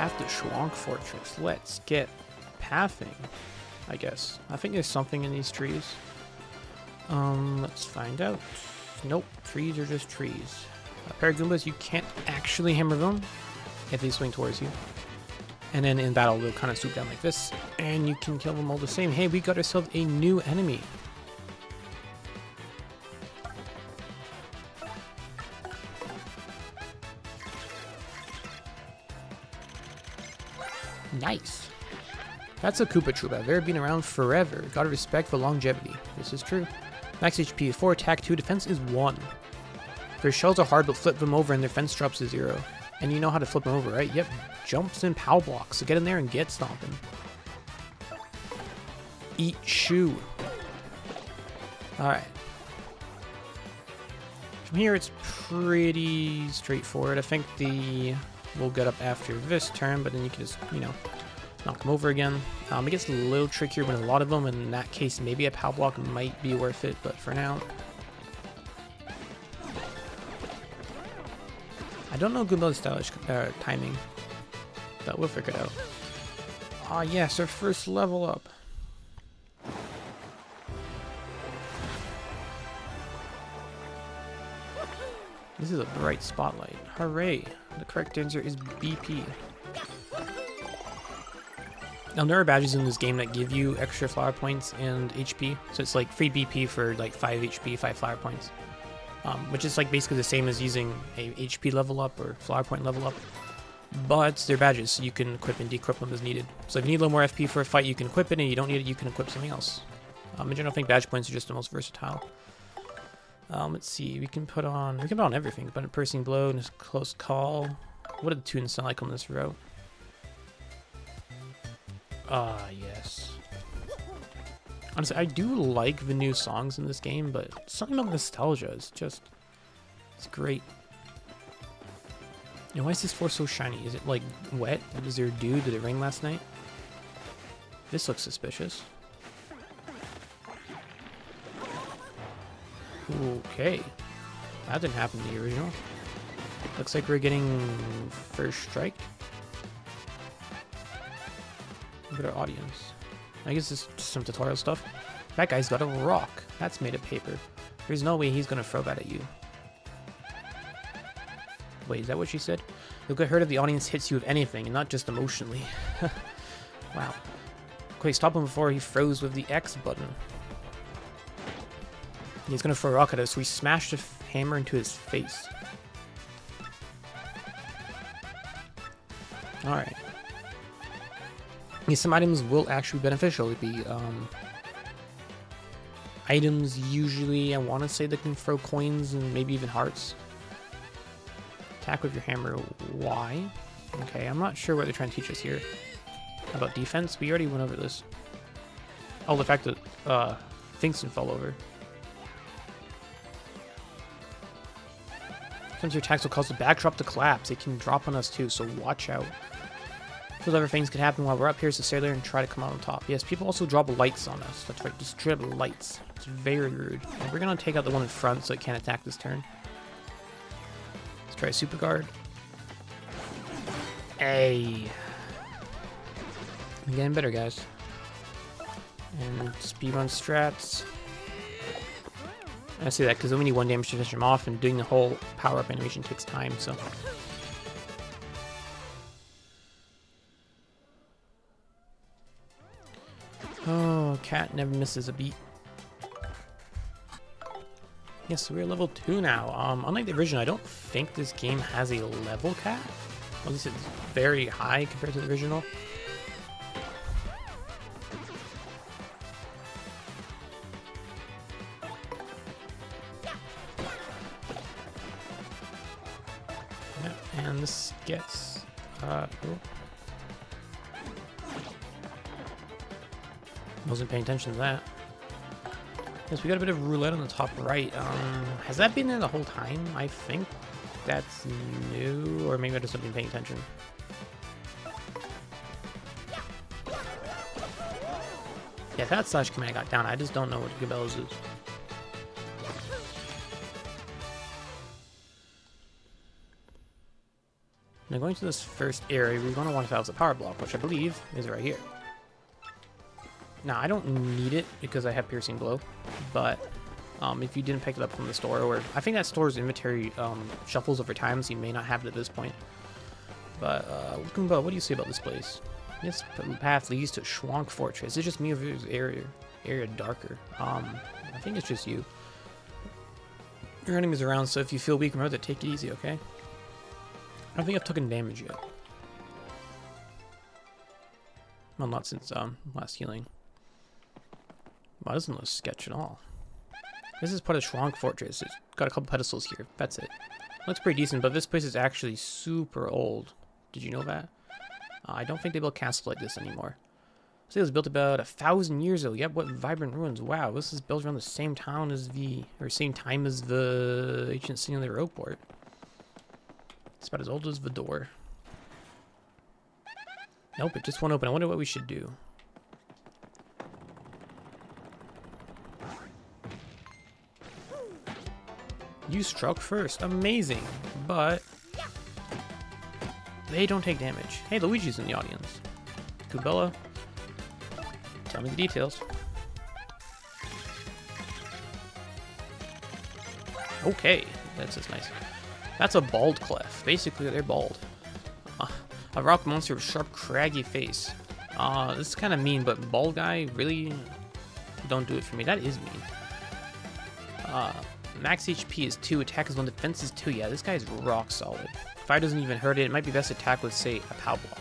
path to Shhwonk Fortress. Let's get pathing, I guess. I think there's something in these trees. Let's find out. Nope, trees are just trees. A pair of Goombas, you can't actually hammer them if they swing towards you. And then in battle, they'll kind of swoop down like this, and you can kill them all the same. Hey, we got ourselves a new enemy. Nice. That's a Koopa Troopa. They've been around forever. Gotta respect for longevity. This is true. Max HP is 4, attack 2, defense is 1. Their shells are hard, but flip them over and their defense drops to 0. And you know how to flip them over, right? Yep. Jumps and pow blocks. So get in there and get stomping. Eat shoe. Alright. From here, it's pretty straightforward. I think we'll get up after this turn, but then you can just, you know, knock them over again. It gets a little trickier with a lot of them, and in that case, maybe a pow block might be worth it, but for now, I don't know Goomba's stylish timing, but we'll figure it out. Ah, yes, our first level up. This is a bright spotlight. Hooray! The correct answer is BP. Now, there are badges in this game that give you extra flower points and HP. So it's like free BP for like 5 HP, 5 flower points. Which is like basically the same as using a HP level up or flower point level up. But they're badges, so you can equip and de-equip them as needed. So if you need a little more FP for a fight, you can equip it, and you don't need it, you can equip something else. In general, I think badge points are just the most versatile. Let's see, we can put on everything. But a piercing blow and a close call. What did the tunes sound like on this route? Ah, yes. Honestly, I do like the new songs in this game, but something about nostalgia is just, it's great. You know, why is this floor so shiny? Is it like wet? Is there dew? Did it rain last night? This looks suspicious. Okay. That didn't happen in the original. Looks like we're getting first strike. Look at our audience. I guess this is just some tutorial stuff. That guy's got a rock. That's made of paper. There's no way he's gonna throw that at you. Wait, is that what she said? You'll get hurt if the audience hits you with anything, and not just emotionally. Wow. Okay, stop him before he froze with the X button. He's gonna throw a rock at us, so we smashed a hammer into his face. Alright. Yeah, some items will actually be beneficial. It'd be, items usually, I want to say they can throw coins and maybe even hearts. Attack with your hammer, why? Okay, I'm not sure what they're trying to teach us here. How about defense? We already went over this. Oh, the fact that, things can fall over. Sometimes your attacks will cause the backdrop to collapse. It can drop on us too, so watch out. Those other things could happen while we're up here, so stay there and try to come out on top. Yes, people also drop lights on us. That's right, just drip lights. It's very rude. And we're gonna take out the one in front so it can't attack this turn. Let's try a super guard. Hey. I'm getting better, guys. And speedrun strats. I say that because only need 1 damage to finish him off, and doing the whole power-up animation takes time, so. Oh, cat never misses a beat. Yes, we're level 2 now. Unlike the original, I don't think this game has a level cap. At least it's very high compared to the original. Yeah, and this gets wasn't paying attention to that. Yes, we got a bit of roulette on the top right. Has that been there the whole time? I think that's new, or maybe I just haven't been paying attention. Yeah, that slash command got down. I just don't know what Gabel's is. Now going to this first area, we're going to want to house the power block, which I believe is right here. Now, I don't need it because I have Piercing Blow, but if you didn't pick it up from the store, or I think that store's inventory shuffles over time, so you may not have it at this point. But, Goomba, what do you say about this place? This path leads to Shhwonk Fortress. It's just me over this area darker. I think it's just you. Your enemies around, so if you feel weak, remember to take it easy, okay? I don't think I've taken damage yet. Well, not since last healing. Wow, doesn't look sketch at all. This is part of Shhwonk Fortress. It's got a couple pedestals here. That's it. Looks pretty decent, but this place is actually super old. Did you know that? I don't think they build castles like this anymore. So it was built about 1,000 years ago. Yep, what vibrant ruins. Wow, this is built around the same time as the ancient city on the Aeroport. It's about as old as the door. Nope, it just won't open. I wonder what we should do. You struck first. Amazing. But they don't take damage. Hey, Luigi's in the audience. Kubella, tell me the details. Okay, that's just nice. That's a bald clef. Basically, they're bald. A rock monster with a sharp, craggy face. This is kind of mean, but bald guy, really? Don't do it for me. That is mean. Max HP is 2, attack is 1, defense is 2. Yeah, this guy is rock solid. Fire doesn't even hurt it. It might be best attack with, say, a power block.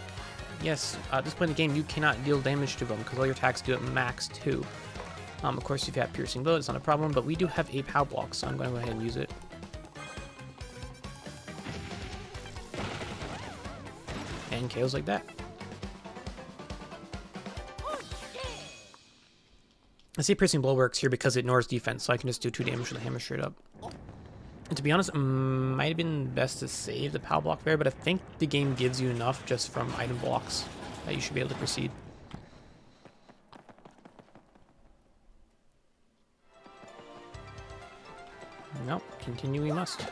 Yes, at this point in the game, you cannot deal damage to them because all your attacks do at max 2. Of course, if you have Piercing Blow, it's not a problem, but we do have a power block, so I'm going to go ahead and use it. And KOs like that. I see Piercing Blow works here because it ignores defense, so I can just do 2 damage with the hammer straight up. And to be honest, it might have been best to save the power block there, but I think the game gives you enough just from item blocks that you should be able to proceed. Nope, continue we must.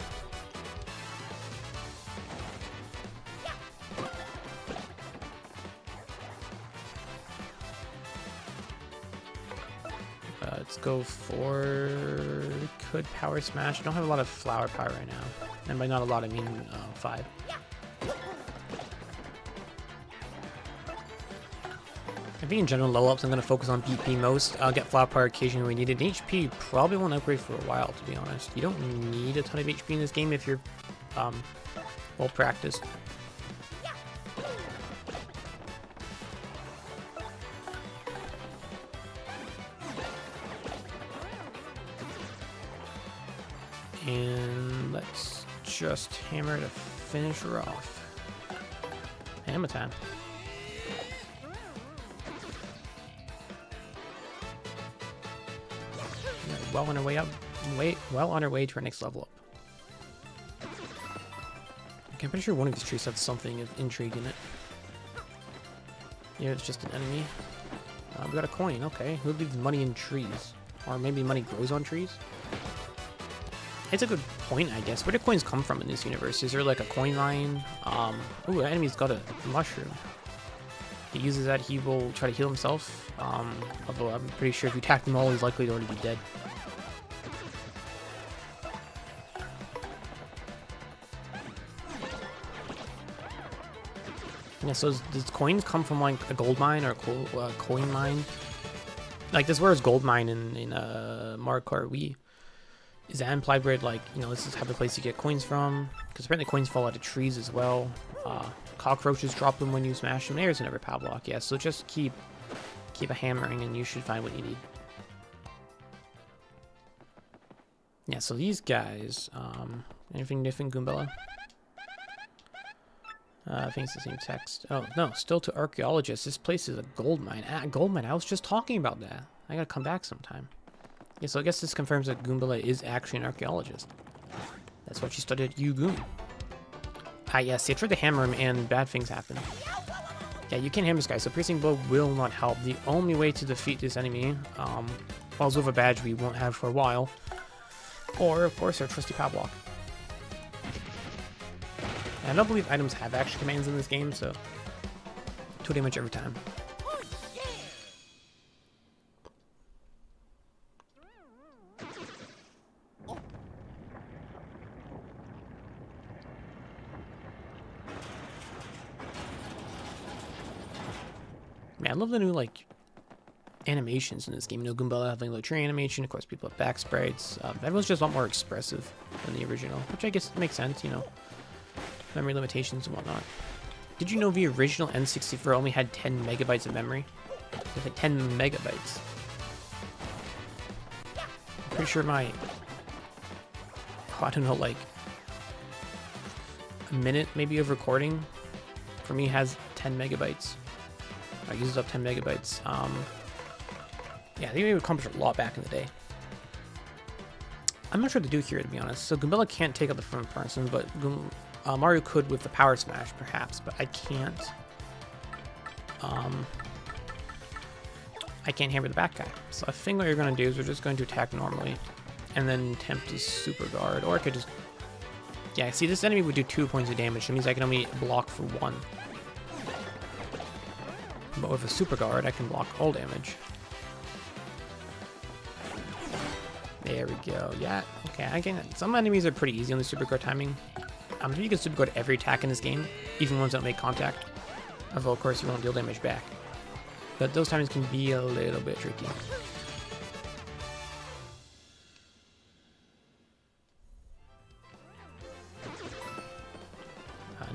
Let's go for... could power smash. I don't have a lot of flower power right now. And by not a lot, I mean 5. I think in general level ups, I'm going to focus on BP most. I'll get flower power occasionally when needed. HP probably won't upgrade for a while, to be honest. You don't need a ton of HP in this game if you're well practiced. And let's just hammer to finish her off. Hammer time. Well on our way up. Well on our way to our next level up. Okay, I'm pretty sure one of these trees has something of intrigue in it. Yeah, it's just an enemy. We got a coin. Okay, who leaves money in trees? Or maybe money grows on trees? It's a good point, I guess. Where do coins come from in this universe? Is there like a coin mine? Ooh, the enemy's got a mushroom. He uses that, he will try to heal himself. Although I'm pretty sure if you attack them all, he's likely to already be dead. Yeah, so does coins come from like a gold mine or a coin mine? Like this word is gold mine in Mario Kart Wii. Is that implied where, like, you know, this is the type of place you get coins from? Because apparently coins fall out of trees as well. Cockroaches drop them when you smash them. There's another power block, yeah. So just keep a hammering and you should find what you need. Yeah, so these guys, anything different, Goombella? I think it's the same text. Oh, no, still to archaeologists. This place is a gold mine. Gold mine, I was just talking about that. I gotta come back sometime. Yeah, so I guess this confirms that Goombella is actually an archaeologist. That's what she studied at UGoon. Ah, yes, I tried to hammer him and bad things happen. Yeah, you can't hammer this guy, so Piercing Blow will not help. The only way to defeat this enemy, falls over a badge we won't have for a while, or, of course, our trusty power block. And I don't believe items have action commands in this game, so 2 damage every time. Man, I love the new, like, animations in this game. You know, Goombella having the tree animation. Of course, people have back sprites. Everyone's just a lot more expressive than the original, which I guess makes sense, you know. Memory limitations and whatnot. Did you know the original N64 only had 10 megabytes of memory? It had 10 megabytes. I'm pretty sure my... Oh, I don't know, like... a minute, maybe, of recording for me has 10 megabytes. It uses up 10 megabytes. Yeah, they would accomplish a lot back in the day. I'm not sure what to do here, to be honest. So Goombella can't take out the front person, but Mario could with the Power Smash, perhaps, but I can't. I can't hammer the back guy. So I think what you're going to do is we're just going to attack normally, and then attempt to Super Guard, or I could just... Yeah, see, this enemy would do 2 points of damage. That means I can only block for 1. But with a Super Guard, I can block all damage. There we go. Yeah, okay, I can... Some enemies are pretty easy on the Super Guard timing. If you can Super Guard every attack in this game, even ones that don't make contact. Although, of course, you won't deal damage back. But those timings can be a little bit tricky.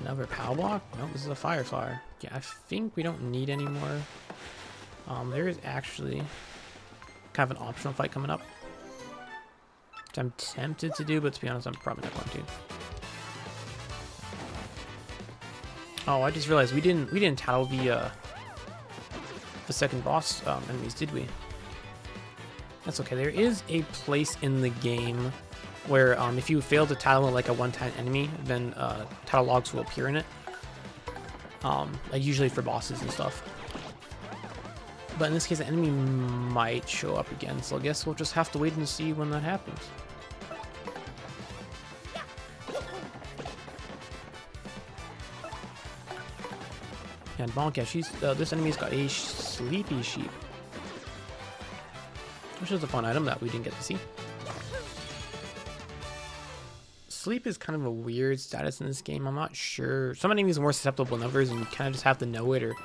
Another power block? No, this is a fire flower. Yeah, I think we don't need any more. There is actually kind of an optional fight coming up, which I'm tempted to do, but to be honest, I'm probably not going to. Oh, I just realized we didn't tattle the second boss enemies, did we? That's okay. There is a place in the game where if you fail to tattle like a one-time enemy, then tattle logs will appear in it. Like usually for bosses and stuff. But in this case, the enemy might show up again, so I guess we'll just have to wait and see when that happens. And Bonka, this enemy's got a sleepy sheep, which is a fun item that we didn't get to see. Sleep is kind of a weird status in this game. I'm not sure. Some enemies are more susceptible than others, and you kind of just have to know it or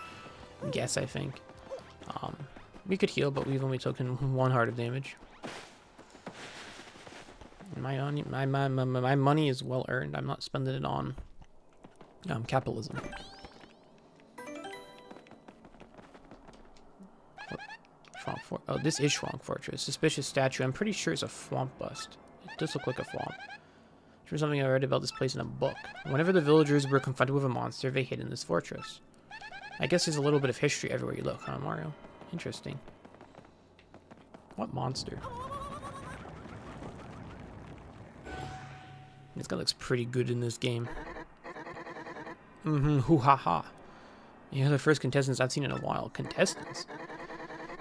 guess, I think. We could heal, but we've only taken 1 heart of damage. My money is well earned. I'm not spending it on capitalism. Oh, this is Shhwonk Fortress. Suspicious statue. I'm pretty sure it's a Thwomp bust. It does look like a Thwomp. There's something I read about this place in a book. Whenever the villagers were confronted with a monster, they hid in this fortress. I guess there's a little bit of history everywhere you look, huh, Mario? Interesting. What monster? This guy looks pretty good in this game. Hoo-ha-ha. You're the first contestants I've seen in a while. Contestants?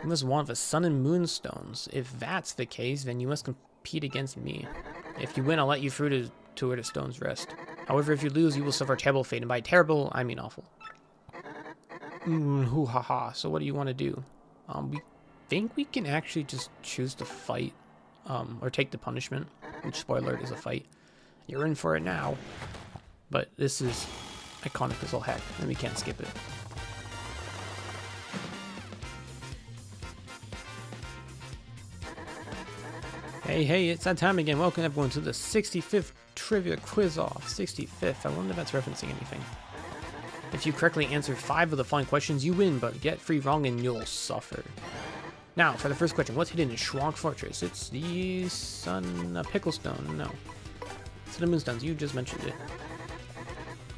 You must want the sun and moonstones. If that's the case, then you must compete against me. If you win, I'll let you through to where the stones rest. However, if you lose, you will suffer a terrible fate. And by terrible, I mean awful. Hoo-ha-ha. So what do you want to do? We think we can actually just choose to fight. Or take the punishment. Which, spoiler alert, is a fight. You're in for it now. But this is iconic as all heck. And we can't skip it. Hey, it's that time again. Welcome everyone to the 65th Trivia Quiz-Off. 65th. I wonder if that's referencing anything. If you correctly answer 5 of the following questions, you win, but get 3 wrong and you'll suffer. Now, for the first question, what's hidden in Shhwonk Fortress? It's the sun... pickle stone. No. It's the moonstones. You just mentioned it.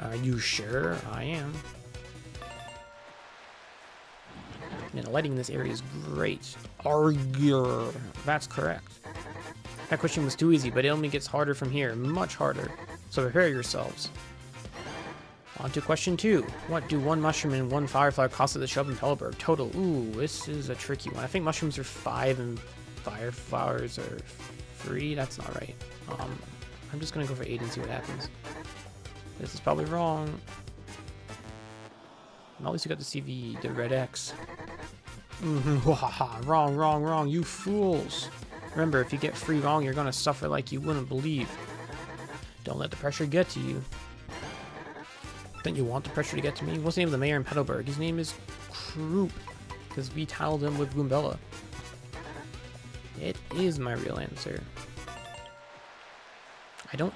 Are you sure? I am. And the lighting in this area is great. Argur. That's correct. That question was too easy, but it only gets harder from here. Much harder. So prepare yourselves. On to question 2. What do 1 mushroom and 1 fireflower cost at the shop in Petalburg? Total. Ooh, this is a tricky one. I think mushrooms are 5 and fireflowers are 3. That's not right. I'm just going to go for 8 and see what happens. This is probably wrong. At least you got the CV, the red X. Wrong, wrong, wrong, you fools. Remember, if you get 3 wrong, you're gonna suffer like you wouldn't believe. Don't let the pressure get to you. Don't you want the pressure to get to me? What's the name of the mayor in Petalburg? His name is Kroop, because we titled him with Goombella. It is my real answer. I don't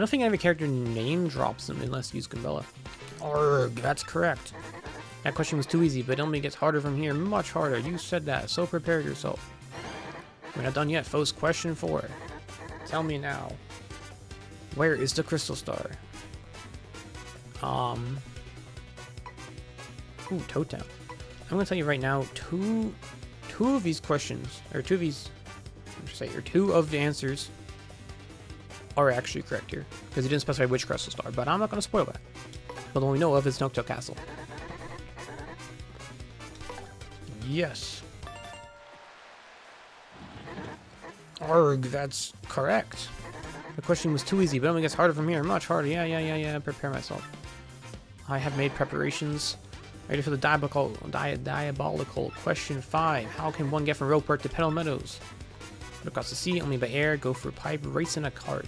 think every character name drops them unless you use Goombella. Arrgh, that's correct. That question was too easy, but it only gets harder from here. Much harder. You said that, so prepare yourself. We're not done yet, folks. Question 4. Tell me now. Where is the crystal star? Ooh, Totem. I'm gonna tell you right now, two of these questions, or two of the answers are actually correct here, because he didn't specify which crystal star, but I'm not gonna spoil that. But the one we know of is Nocto Castle. Yes. Arrgh, that's correct. The question was too easy, but it only gets harder from here. Much harder. Yeah. Prepare myself. I have made preparations. Ready for the diabolical question 5. How can one get from Ropework to Petal Meadows? Across the sea, only by air. Go for a pipe. Race in a cart.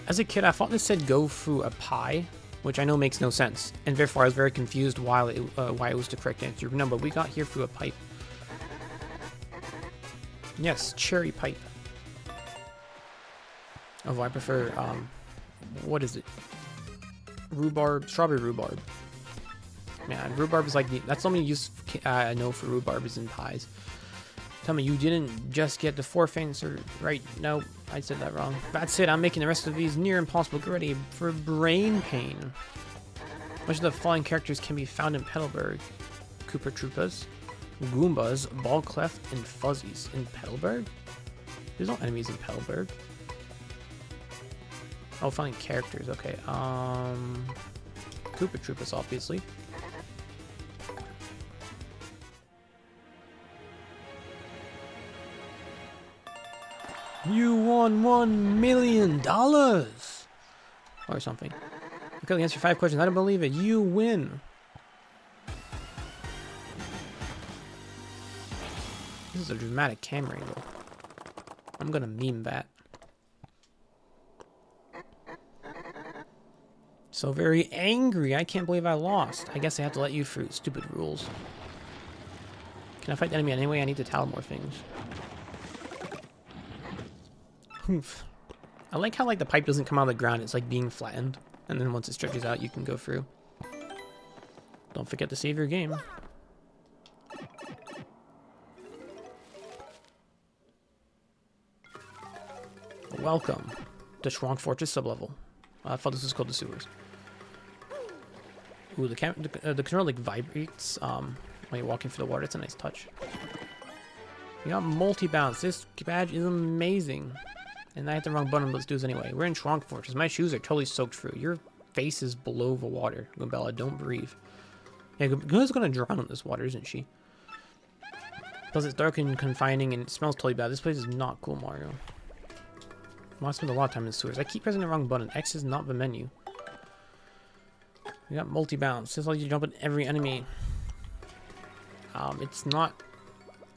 As a kid, I thought this said go through a pie, which I know makes no sense, and therefore I was very confused why it was the correct answer. No, but we got here through a pipe. Yes, cherry pipe. Oh, I prefer, what is it? Rhubarb, strawberry rhubarb. Man, rhubarb is like, that's the only use I know for rhubarb is in pies. Tell me, you didn't just get the 4th answer right? No, I said that wrong. That's it, I'm making the rest of these near impossible. Get ready for brain pain. Which of the following characters can be found in Petalburg? Koopa Troopas, Goombas, Ballclef, and Fuzzies. In Petalburg? There's no enemies in Petalburg. Oh, finding characters, okay. Koopa Troopas, obviously. You won $1 million! Or something. Okay, answer 5 questions. I don't believe it. You win! This is a dramatic camera angle. I'm gonna meme that. So very angry. I can't believe I lost. I guess I have to let you through. Stupid rules. Can I fight the enemy anyway? I need to tell more things. Oof. I like how the pipe doesn't come out of the ground. It's like being flattened. And then once it stretches out, you can go through. Don't forget to save your game. Welcome to Shhwonk Fortress sublevel. I thought this was called the sewers. Ooh, the controller like vibrates when you're walking through the water. It's a nice touch. You got multi-bounce. This badge is amazing. And I hit the wrong button, but let's do this anyway. We're in Shhwonk Fortress. My shoes are totally soaked through. Your face is below the water. Goombella, don't breathe. Yeah, Goomblella's gonna drown in this water, isn't she? Plus it's dark and confining and it smells totally bad. This place is not cool, Mario. Well, I spent a lot of time in the sewers. I keep pressing the wrong button. X is not the menu. We got multi-bounce. This allows you to jump at every enemy. It's not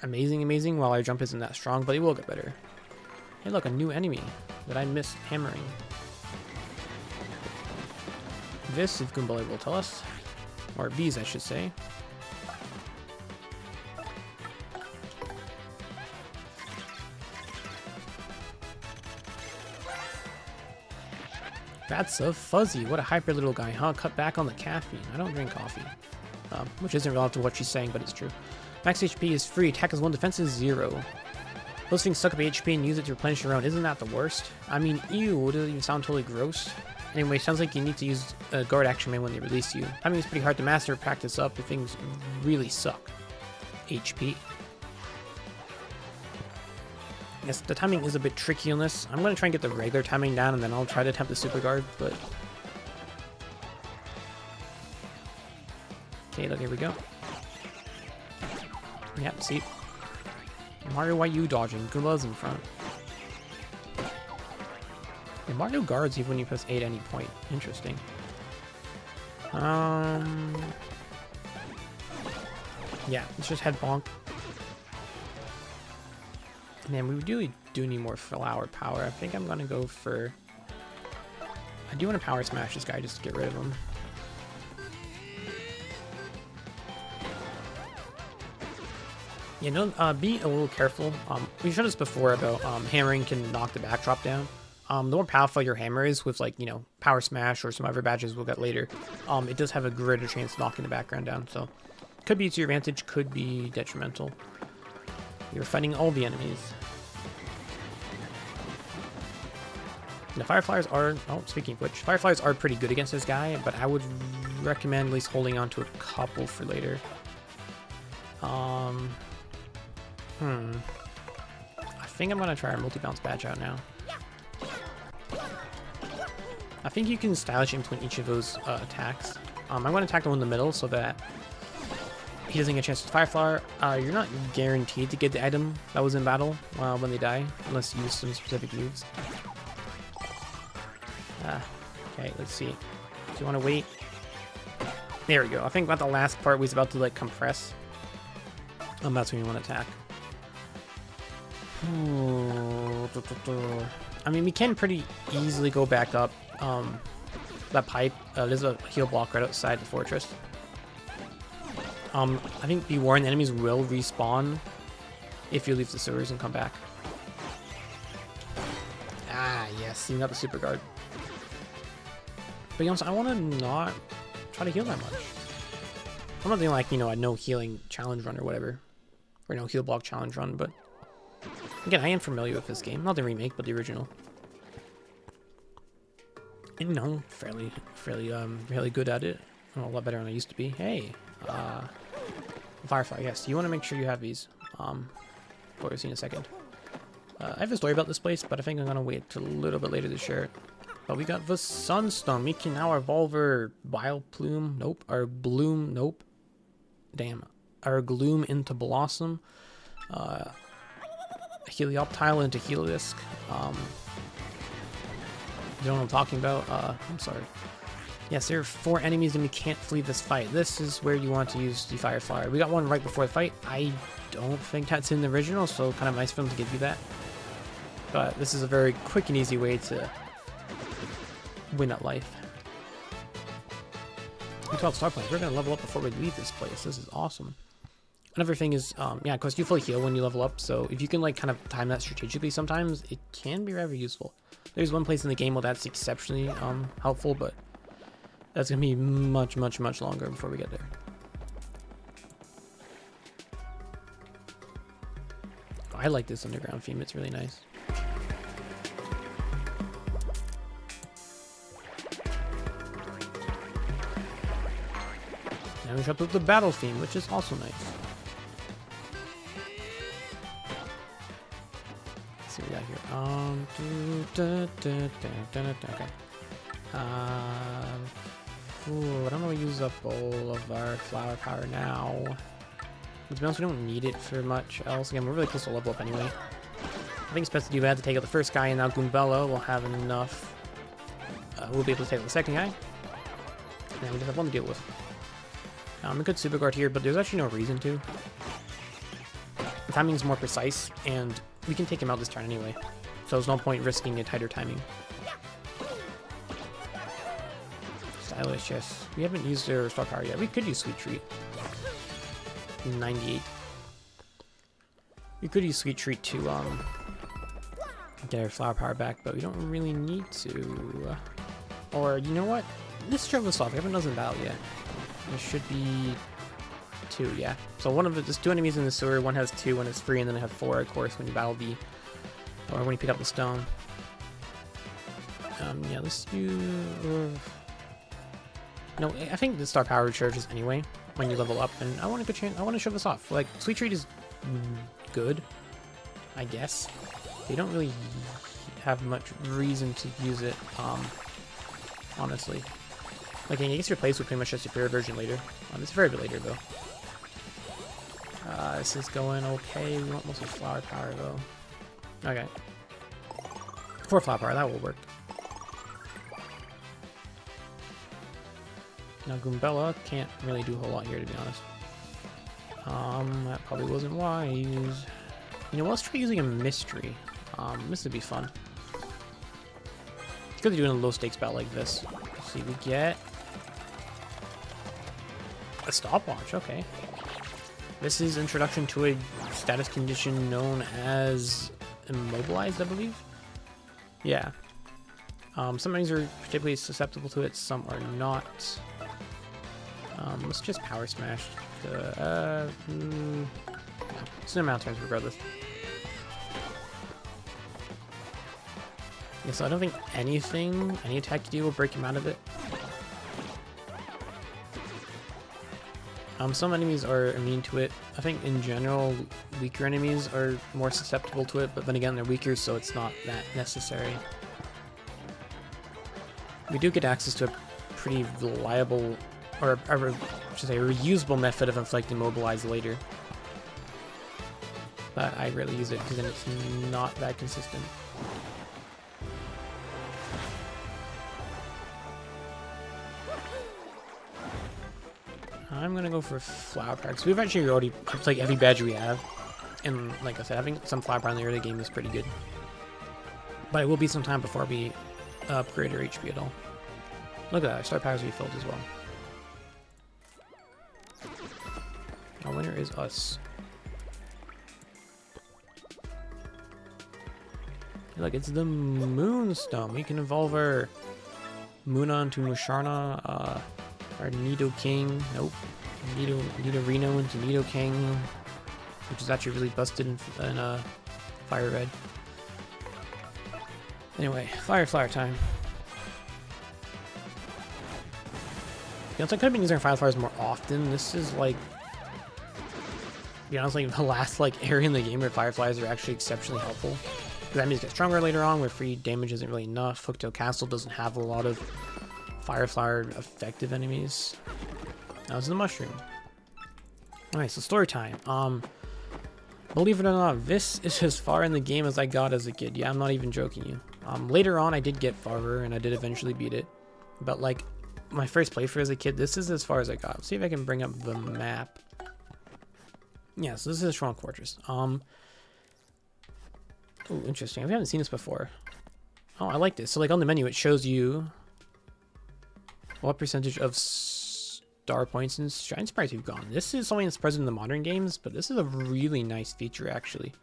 amazing while our jump isn't that strong, but it will get better. Hey look, a new enemy that I missed hammering. This, if Goombella will tell us. Or these, I should say. That's a Fuzzy. What a hyper little guy, huh? Cut back on the caffeine. I don't drink coffee. Which isn't relative to what she's saying, but it's true. Max HP is free. Attack is 1, defense is 0. Those things suck up HP and use it to replenish your own. Isn't that the worst? I mean, ew, doesn't even sound totally gross. Anyway, sounds like you need to use a guard action man when they release you. I mean, it's pretty hard to master, practice up if things really suck. HP. Yes, the timing is a bit tricky on this. I'm going to try and get the regular timing down, and then I'll try to attempt the super guard, but... Okay, look, here we go. Yep, see? Mario, why you dodging? Goomba's in front. Yeah, Mario guards even when you press A at any point. Interesting. Yeah, let's just head bonk. Man, we really do need more flower power. I think I'm gonna go for... I do want to power smash this guy just to get rid of him. Yeah, no, be a little careful. We showed this before about hammering can knock the backdrop down. The more powerful your hammer is with, like, you know, power smash or some other badges we'll get later, it does have a greater chance of knocking the background down. So, could be to your advantage, could be detrimental. You're fighting all the enemies. The Fireflies are... Oh, speaking of which, Fireflies are pretty good against this guy, but I would recommend at least holding on to a couple for later. I think I'm going to try our multi-bounce badge out now. I think you can stylish in between each of those attacks. I'm going to attack the one in the middle so that he doesn't get a chance to Firefly. You're not guaranteed to get the item that was in battle when they die, unless you use some specific moves. Okay, let's see. Do you want to wait? There we go. I think about the last part was about to, like, compress. That's when you want to attack. I mean, we can pretty easily go back up that pipe. There's a heal block right outside the fortress. I think be warned, enemies will respawn if you leave the sewers and come back. Ah, yes, you got the super guard. But you know, I want to not try to heal that much. I'm not doing, like, you know, a no healing challenge run or whatever, or no heal block challenge run. But again, I am familiar with this game, not the remake, but the original. And, you know, fairly good at it. A lot better than I used to be. Hey, Firefly. Yes, you want to make sure you have these. We'll see in a second. I have a story about this place, but I think I'm gonna wait a little bit later to share it. But we got the Sunstone. We can now evolve our Vileplume. Nope. Our Bloom. Nope. Damn. Our Gloom into Blossom. Helioptile into Heliolisk. You know what I'm talking about? I'm sorry. Yes, there are 4 enemies and we can't flee this fight. This is where you want to use the Firefly. We got one right before the fight. I don't think that's in the original, so kind of nice for them to give you that. But this is a very quick and easy way to win at life. 12 star points. We're going to level up before we leave this place. This is awesome. Another thing is, yeah, of course, you fully heal when you level up, so if you can, like, kind of time that strategically sometimes, it can be rather useful. There's one place in the game where that's exceptionally helpful, but that's going to be much, much, much longer before we get there. Oh, I like this underground theme. It's really nice. Now we shut up the battle theme, which is also nice. Let's see what we got here. Okay. Ooh, I don't know if we use up all of our flower power now. But to be honest, we don't need it for much else. Again, we're really close to level up anyway. I think it's best to do that to take out the first guy, and now Goombella will have enough. We'll be able to take out the second guy. And we just have one to deal with. We could super guard here, but there's actually no reason to. The timing is more precise, and we can take him out this turn anyway. So there's no point risking a tighter timing. Stylish, yes. We haven't used their star power yet. We could use Sweet Treat. 98. We could use Sweet Treat to get our flower power back, but we don't really need to. Or you know what? Let's show this off. We haven't done in battle yet. There should be 2, yeah. So one of there's 2 enemies in the sewer. One has 2, one has 3, and then I have 4, of course, when you battle the, or when you pick up the stone. Yeah, let's use. No, I think the star power recharges anyway when you level up, and I want to show this off. Like, Sweet Treat is good, I guess. They don't really have much reason to use it, honestly. Like, I guess replaced with pretty much a superior version later. It's very bit later, though. This is going okay. We want mostly flower power, though. Okay. 4 flower power, that will work. Now Goombella can't really do a whole lot here, to be honest. That probably wasn't wise. You know, let's try using a mystery. This would be fun. It's good to do in a low stakes battle like this. Let's see, we get a stopwatch. Okay. This is introduction to a status condition known as immobilized, I believe. Yeah. Some enemies are particularly susceptible to it, some are not. Let's just power smash. It's no amount of turns regardless. Yeah, so I don't think any attack you do will break him out of it. Some enemies are immune to it. I think in general, weaker enemies are more susceptible to it, but then again, they're weaker, so it's not that necessary. We do get access to a pretty reliable, or I should say, a reusable method of inflicting mobilize later. But I rarely use it because then it's not that consistent. I'm gonna go for flower power because we've actually already picked like every badge we have, and like I said, having some flower power in the early game is pretty good. But it will be some time before we upgrade our HP at all. Look at that, our star powers refilled as well. Our winner is us. Look, it's the Moonstone. We can evolve our Moona into Musharna, our Nido King. Nope. Nido Reno into Nido King, which is actually really busted in Fire Red. Anyway, Fire Flower time. You know, so I could have been using Fire Flowers more often. This is like, to be honest, like the last like area in the game where Fireflies are actually exceptionally helpful. Because enemies get stronger later on, where free damage isn't really enough. Hooktail Castle doesn't have a lot of Fire Flower effective enemies. That was the mushroom. Alright, so story time. Believe it or not, this is as far in the game as I got as a kid. Yeah, I'm not even joking you. Later on, I did get farther, and I did eventually beat it. But like, my first playthrough as a kid, this is as far as I got. Let's see if I can bring up the map. Yeah, so this is Shhwonk Fortress. Oh, interesting. I haven't seen this before. Oh, I like this. So like on the menu, it shows you what percentage of star points and shrine sprites you've gone. This is something that's present in the modern games, but this is a really nice feature actually.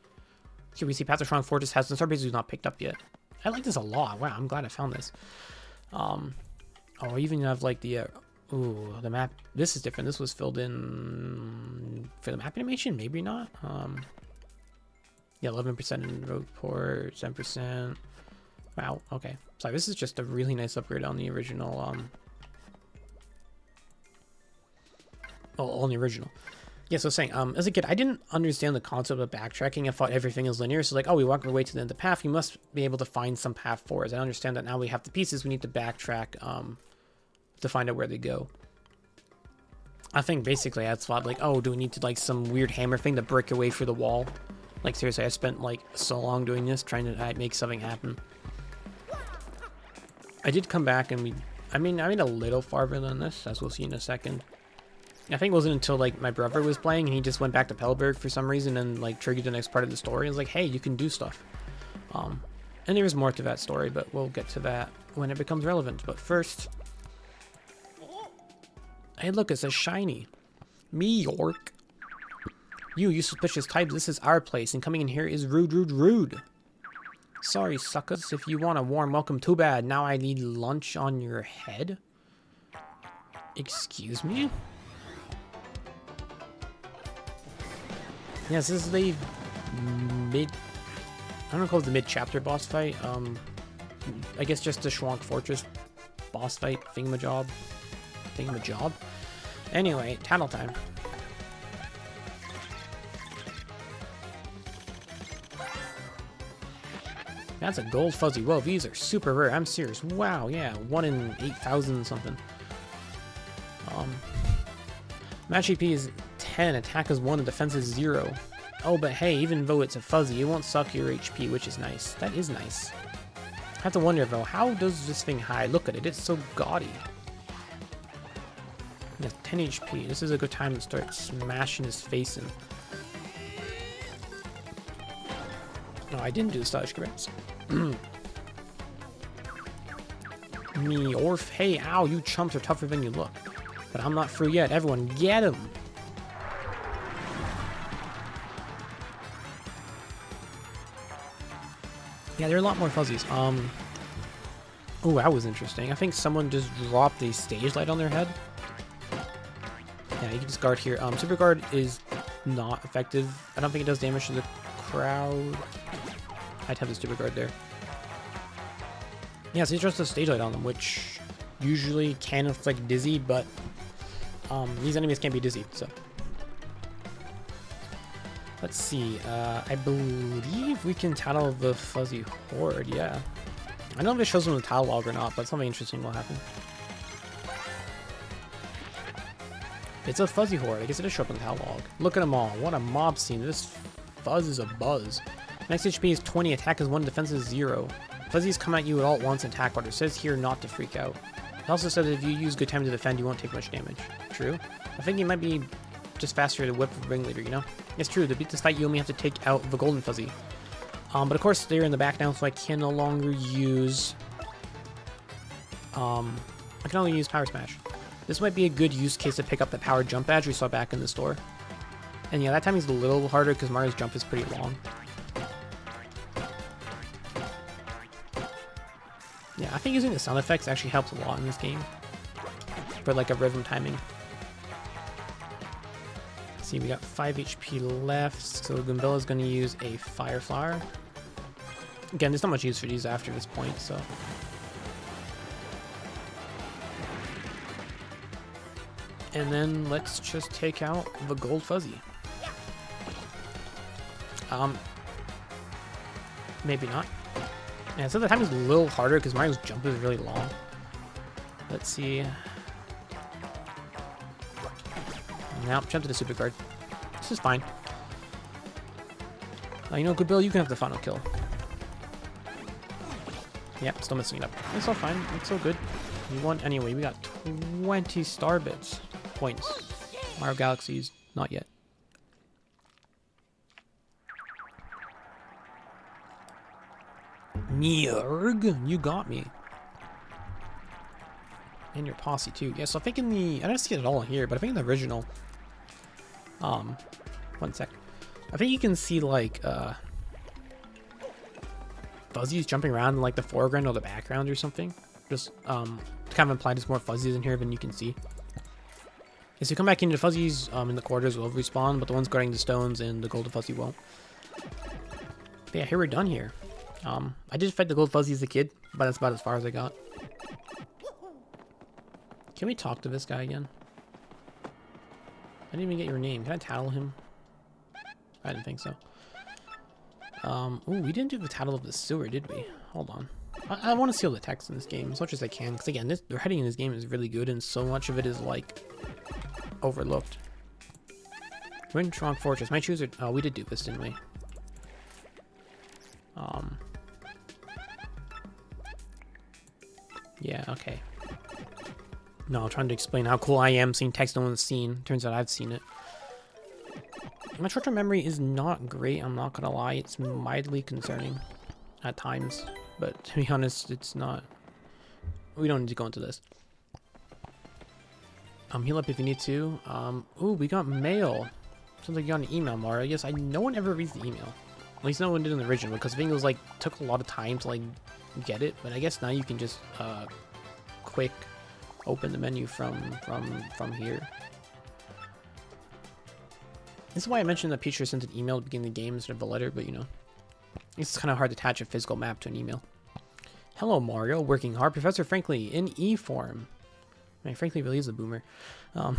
Here we see Path of Shhwonk Fortress has some star bases we've not picked up yet. I like this a lot. Wow, I'm glad I found this. Oh, I even have like the ooh, the map. This is different. This was filled in for the map animation, maybe not. Yeah, 11% in road port, 10%. Wow, okay. Sorry, this is just a really nice upgrade on the original. On the original. Yeah, so I was saying, as a kid, I didn't understand the concept of backtracking. I thought everything is linear. So like, oh, we walk our way to the end of the path. You must be able to find some path for us. I understand that now we have the pieces. We need to backtrack to find out where they go. I think basically I thought like, oh, do we need to like some weird hammer thing to break away through the wall? Like seriously, I spent like so long doing this, trying to make something happen. I did come back and I made a little farther than this, as we'll see in a second. I think it wasn't until like my brother was playing and he just went back to Petalburg for some reason and like triggered the next part of the story. I was like, hey, you can do stuff. And there is more to that story, but we'll get to that when it becomes relevant. But first, hey, look, it says shiny. Me, York. You suspicious type, this is our place, and coming in here is rude, rude, rude. Sorry, suckers, if you want a warm welcome, too bad. Now I need lunch on your head? Excuse me? Yes, this is the I don't know, call it the mid-chapter boss fight. I guess just the Shhwonk Fortress boss fight thingamajob. Anyway, tattle time. That's a gold fuzzy. Whoa, these are super rare. I'm serious. Wow, yeah, 1 in 8,000 something. Match AP is 10, attack is 1, and defense is 0. Oh, but hey, even though it's a fuzzy, it won't suck your HP, which is nice. That is nice. I have to wonder though, how does this thing hide? Look at it, it's so gaudy. Yeah, 10 HP. This is a good time to start smashing his face in. No, I didn't do the stylish grabs. Me, Orf. Hey, ow, you chumps are tougher than you look. But I'm not through yet. Everyone, get him! Yeah, there are a lot more fuzzies. Oh, that was interesting. I think someone just dropped a stage light on their head. Yeah, you can just guard here. Super guard is not effective. I don't think it does damage to the crowd. I'd have the super guard there. Yeah, so he's just a stage light on them, which usually can inflict dizzy, but these enemies can't be dizzy, so. Let's see, I believe we can tattle the fuzzy horde, yeah. I don't know if it shows them the tattle log or not, but something interesting will happen. It's a fuzzy horde, I guess it does show up in the tattle log. Look at them all, what a mob scene, this fuzz is a buzz. Max HP is 20, attack is 1, defense is 0. Fuzzies come at you all at once and attack, but it says here not to freak out. It also says that if you use good time to defend, you won't take much damage. True. I think you might be just faster to whip the ringleader, you know? It's true, to beat this fight you only have to take out the golden fuzzy. But of course they're in the back now, so I can no longer use... I can only use Power Smash. This might be a good use case to pick up the Power Jump badge we saw back in the store. And yeah, that time he's a little harder because Mario's jump is pretty long. Yeah, I think using the sound effects actually helps a lot in this game. For like a rhythm timing. Let's see, we got 5 HP left, so Goombella's going to use a Fire Flower. Again, there's not much use for these after this point, so... And then let's just take out the Gold Fuzzy. Maybe not. Yeah, so the time is a little harder because Mario's jump is really long. Let's see. Now, jump to the super guard. This is fine. You know, Goombella, you can have the final kill. Yep, still messing it up. It's all fine. It's all good. We won anyway. We got 20 star bits. Points. Mario Galaxies, not yet. Nyurg, you got me. And your posse too. Yeah, so I think in the... I don't see it at all here, but I think in the original... one sec. I think you can see, like, fuzzies jumping around in, like, the foreground or the background or something. Just, kind of implied there's more fuzzies in here than you can see. As you come back into the fuzzies, in the quarters will respawn, but the ones guarding the stones and the golden fuzzy won't. But yeah, here we're done here. I did fight the gold fuzzy as a kid, but that's about as far as I got. Can we talk to this guy again? I didn't even get your name. Can I tattle him? I didn't think so. Ooh, we didn't do the tattle of the sewer, did we? Hold on. I want to see all the text in this game as much as I can, because again, the writing in this game is really good, and so much of it is, like, overlooked. We're in Shhwonk Fortress. My shoes are... Oh, we did do this, didn't we? Yeah, okay. No, I'm trying to explain how cool I am seeing text no one's seen. Turns out I've seen it. My short-term memory is not great, I'm not gonna lie. It's mildly concerning at times. But to be honest, it's not... We don't need to go into this. Heal up if you need to. Ooh, we got mail. Sounds like you got an email, Mario. Yes, no one ever reads the email. At least no one did in the original, because I think it was like, took a lot of time to like get it. But I guess now you can just quick open the menu from here. This is why I mentioned that Peach sent an email at the beginning of the game instead of a letter, but you know, it's kind of hard to attach a physical map to an email. Hello, Mario. Working hard. Professor Frankly in E-form. Man, Frankly really is a boomer.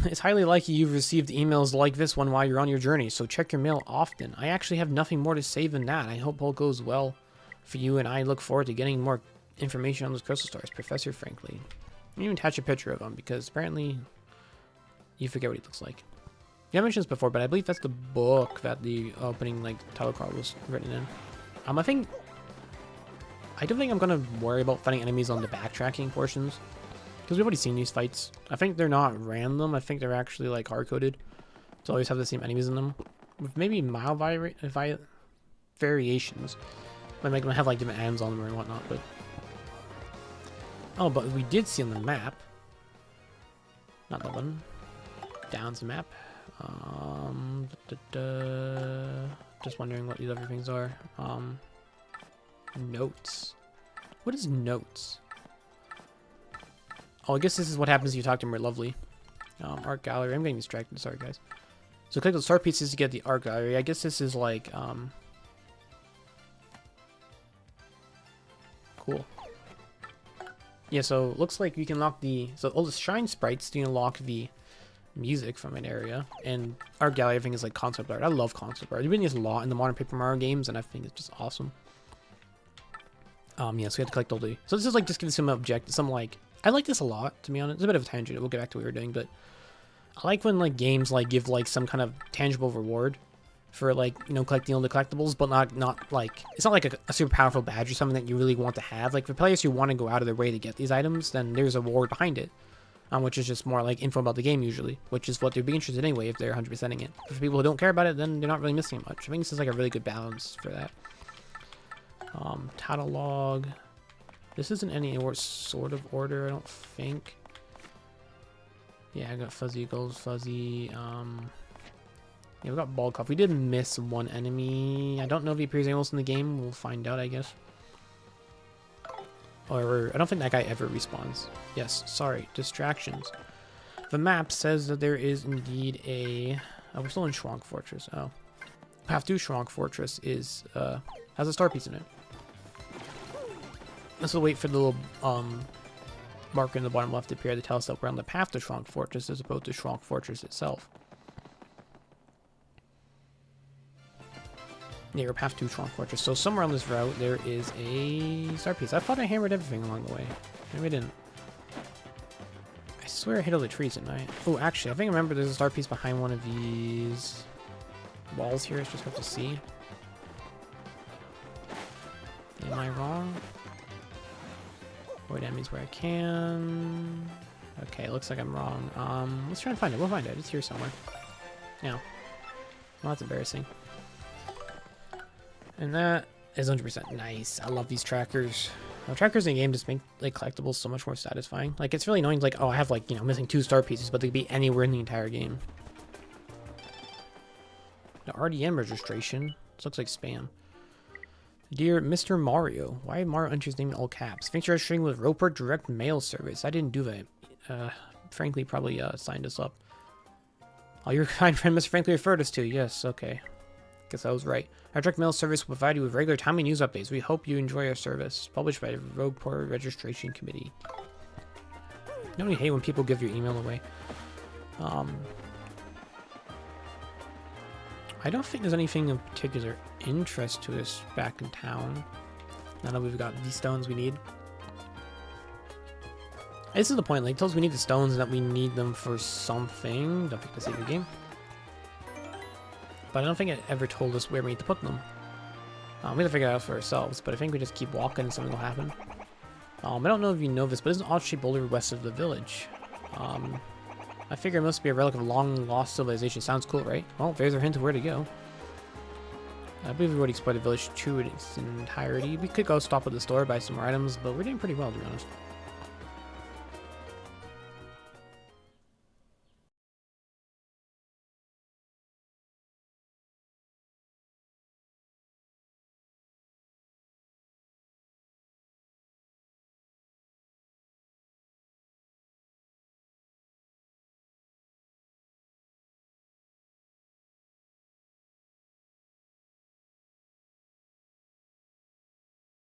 It's highly likely you've received emails like this one while you're on your journey, so check your mail often. I actually have nothing more to say than that. I hope all goes well for you, and I look forward to getting more information on those crystal stars. Professor Frankly. I didn't even attach a picture of him, because apparently you forget what he looks like. Yeah, I mentioned this before, but I believe that's the book that the opening like title card was written in. I don't think I'm gonna worry about fighting enemies on the backtracking portions. Because we've already seen these fights. I think they're not random. I think they're actually like hard-coded to always have the same enemies in them, with maybe mild variations. Might make them have like different items on them or whatnot. But oh, but we did see on the map. Not that one. Down's the map. Just wondering what these other things are. Notes. What is notes? Oh, I guess this is what happens if you talk to more lovely. Art gallery. I'm getting distracted. Sorry, guys. So click the star pieces to get the art gallery. I guess this is like cool. Yeah. So looks like you can lock the all the shrine sprites. You can lock the music from an area, and art gallery I think is like concept art. I love concept art. You've been used a lot in the modern Paper Mario games, and I think it's just awesome. Yeah, so we have to collect all the. So this is like just giving some some like. I like this a lot, to be honest. It's a bit of a tangent. We'll get back to what we were doing, but I like when like games like give like some kind of tangible reward for like, you know, collecting all the collectibles, but not like it's not like a super powerful badge or something that you really want to have. Like for players who want to go out of their way to get these items, then there's a reward behind it, which is just more like info about the game usually, which is what they'd be interested in anyway if they're 100%ing it. But for people who don't care about it, then they're not really missing much. I think this is like a really good balance for that. Catalog. This isn't any sort of order, I don't think. Yeah, I got fuzzy, gold, fuzzy. Yeah, we got ball cuff. We did miss one enemy. I don't know if he appears anywhere else in the game. We'll find out, I guess. Or I don't think that guy ever respawns. Yes, sorry, distractions. The map says that there is indeed a. Oh, we're still in Shhwonk Fortress. Oh, path to Shhwonk Fortress is has a star piece in it. Let's wait for the little marker in the bottom left to appear to tell us that we're on the path to Shhwonk Fortress as opposed to Shhwonk Fortress itself. Yeah, we're path to Shhwonk Fortress. So somewhere on this route there is a star piece. I thought I hammered everything along the way. Maybe I didn't. I swear I hit all the trees, didn't I? Oh, actually, I think I remember there's a star piece behind one of these walls here. It's just hard to see. Am I wrong? Avoid enemies where I can. Okay, looks like I'm wrong. Let's try and find it. We'll find it. It's here somewhere. Yeah. Well, that's embarrassing. And that is 100% nice. I love these trackers. Trackers in the game just make like collectibles so much more satisfying. Like it's really annoying. Like, oh, I have like, you know, missing 2 star pieces, but they could be anywhere in the entire game. The RDM registration. This looks like spam. Dear Mr. Mario, why Mario enters name in all caps? Thanks for registering with Roper Direct Mail Service. I didn't do that. Frankly, probably signed us up. Oh, your kind friend Mr. Frankly referred us to. Yes, okay. Guess I was right. Our direct mail service will provide you with regular timely news updates. We hope you enjoy our service. Published by the Roper Registration Committee. Don't you hate when people give your email away? I don't think there's anything of particular interest to us back in town. Now that we've got these stones we need. This is the point. Like, it tells us we need the stones and that we need them for something. Don't think to save the game. But I don't think it ever told us where we need to put them. We have to figure it out for ourselves, but I think we just keep walking and something will happen. I don't know if you know this, but there's an odd-shaped boulder west of the village. I figure it must be a relic of a long-lost civilization. Sounds cool, right? Well, there's our hint of where to go. I believe we've already explored the village to its entirety. We could go stop at the store, buy some more items, but we're doing pretty well, to be honest.